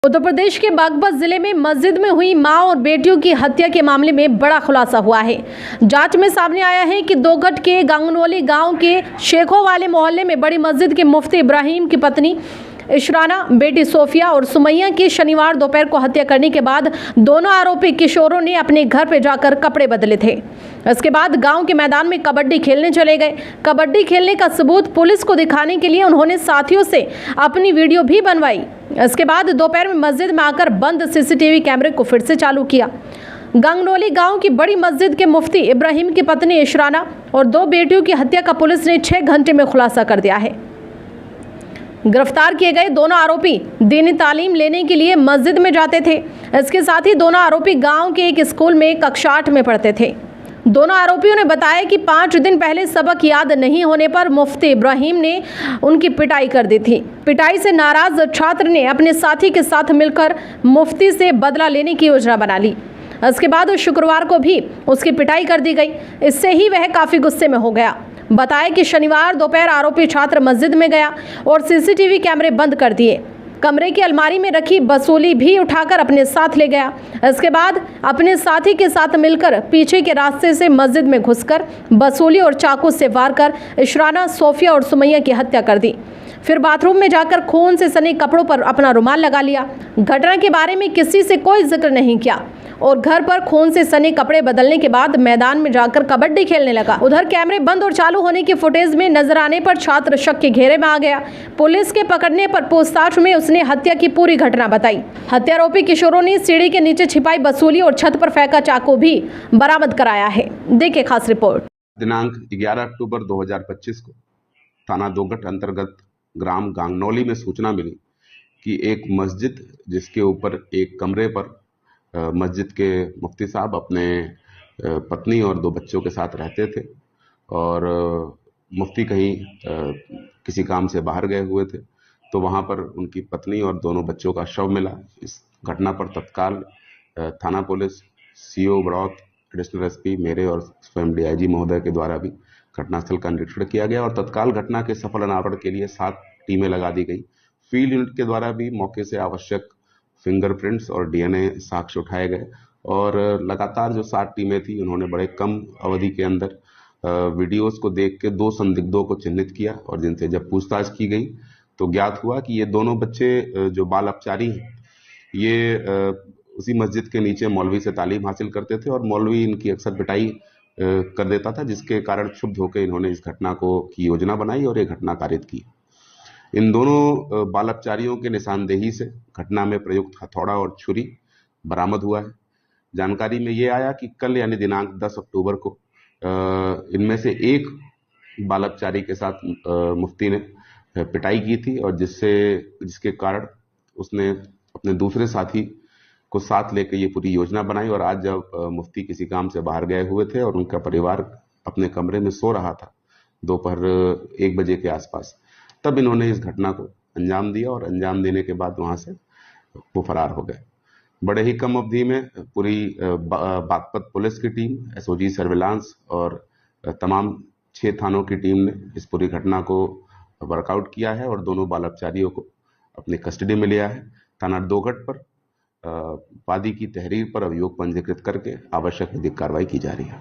उत्तर प्रदेश के बागपत जिले में मस्जिद में हुई मां और बेटियों की हत्या के मामले में बड़ा खुलासा हुआ है। जांच में सामने आया है कि दोगट के गांगनौली गांव के शेखों वाले मोहल्ले में बड़ी मस्जिद के मुफ्ती इब्राहिम की पत्नी इशराना, बेटी सोफिया और सुमैया की शनिवार दोपहर को हत्या करने के बाद दोनों आरोपी किशोरों ने अपने घर पर जाकर कपड़े बदले थे। इसके बाद गांव के मैदान में कबड्डी खेलने चले गए। कबड्डी खेलने का सबूत पुलिस को दिखाने के लिए उन्होंने साथियों से अपनी वीडियो भी बनवाई। इसके बाद दोपहर में मस्जिद में आकर बंद सीसीटीवी कैमरे को फिर से चालू किया। गांगनौली गांव की बड़ी मस्जिद के मुफ्ती इब्राहिम की पत्नी इशराना और दो बेटियों की हत्या का पुलिस ने 6 घंटे में खुलासा कर दिया है। गिरफ्तार किए गए दोनों आरोपी दीनी तालीम लेने के लिए मस्जिद में जाते थे। इसके साथ ही दोनों आरोपी गांव के एक स्कूल में कक्षा 8 में पढ़ते थे। दोनों आरोपियों ने बताया कि 5 दिन पहले सबक याद नहीं होने पर मुफ्ती इब्राहिम ने उनकी पिटाई कर दी थी। पिटाई से नाराज छात्र ने अपने साथी के साथ मिलकर मुफ्ती से बदला लेने की योजना बना ली। इसके बाद शुक्रवार को भी उसकी पिटाई कर दी गई। इससे ही वह काफी गुस्से में हो गया। बताया कि शनिवार दोपहर आरोपी छात्र मस्जिद में गया और सीसीटीवी कैमरे बंद कर दिए। कमरे की अलमारी में रखी बसूली भी उठाकर अपने साथ ले गया। इसके बाद अपने साथी के साथ मिलकर पीछे के रास्ते से मस्जिद में घुसकर बसूली और चाकू से वार कर इशराना, सोफिया और सुमैया की हत्या कर दी। फिर बाथरूम में जाकर खून से सने कपड़ों पर अपना रुमाल लगा लिया। घटना के बारे में किसी से कोई जिक्र नहीं किया और घर पर खून से सने कपड़े बदलने के बाद मैदान में जाकर कबड्डी खेलने लगा। उधर कैमरे बंद और चालू होने की फुटेज में नजर आने पर छात्र शक के घेरे में आ गया। पुलिस के पकड़ने पर पूछताछ में उसने हत्या की पूरी घटना बताई। हत्यारोपी किशोरों ने सीढ़ी के नीचे छिपाई बसूली और छत पर फेंका चाकू भी बरामद कराया है। देखिए खास रिपोर्ट। दिनांक 11 अक्टूबर 2025 को थाना दोगट अंतर्गत ग्राम गांगनौली में सूचना मिली कि एक मस्जिद जिसके ऊपर एक कमरे पर मस्जिद के मुफ्ती साहब अपने पत्नी और 2 बच्चों के साथ रहते थे और मुफ्ती कहीं किसी काम से बाहर गए हुए थे, तो वहां पर उनकी पत्नी और दोनों बच्चों का शव मिला। इस घटना पर तत्काल थाना police, CO Baraut, additional SP मेरे और स्वयं डीआईजी महोदय के द्वारा भी घटनास्थल का निरीक्षण किया गया और तत्काल घटना के सफल अनावरण के लिए 7 टीमें लगा दी गई। फील्ड यूनिट के द्वारा भी मौके से आवश्यक फिंगरप्रिंट्स और डीएनए साक्ष्य उठाए गए और लगातार जो 7 टीमें थी उन्होंने बड़े कम अवधि के अंदर वीडियोस को देख के 2 संदिग्धों को चिन्हित किया और जिनसे जब पूछताछ की गई तो ज्ञात हुआ कि ये दोनों बच्चे जो बाल अपचारी हैं, ये उसी मस्जिद के नीचे मौलवी से तालीम हासिल करते थे और मौलवी इनकी अक्सर पिटाई कर देता था, जिसके कारण क्षुब्ध होकर इन्होंने इस घटना की योजना बनाई और ये घटना कारित की। इन दोनों बाल अपचारियों के निशानदेही से घटना में प्रयुक्त हथौड़ा और छुरी बरामद हुआ है। जानकारी में ये आया कि कल यानी दिनांक 10 अक्टूबर को इनमें से एक बाल अपचारी के साथ मुफ्ती ने पिटाई की थी और जिसके कारण उसने अपने दूसरे साथी को साथ लेकर ये पूरी योजना बनाई और आज जब मुफ्ती किसी काम से बाहर गए हुए थे और उनका परिवार अपने कमरे में सो रहा था दोपहर 1 बजे के आसपास, तब इन्होंने इस घटना को अंजाम दिया और अंजाम देने के बाद वहां से वो फरार हो गए। बड़े ही कम अवधि में पूरी बागपत पुलिस की टीम, एसओजी सर्विलांस और तमाम 6 थानों की टीम ने इस पूरी घटना को वर्कआउट किया है और दोनों बाल अपचारियों को अपनी कस्टडी में लिया है। थाना दोगट पर वादी की तहरीर पर अभियोग पंजीकृत करके आवश्यक विधिक कार्रवाई की जा रही है।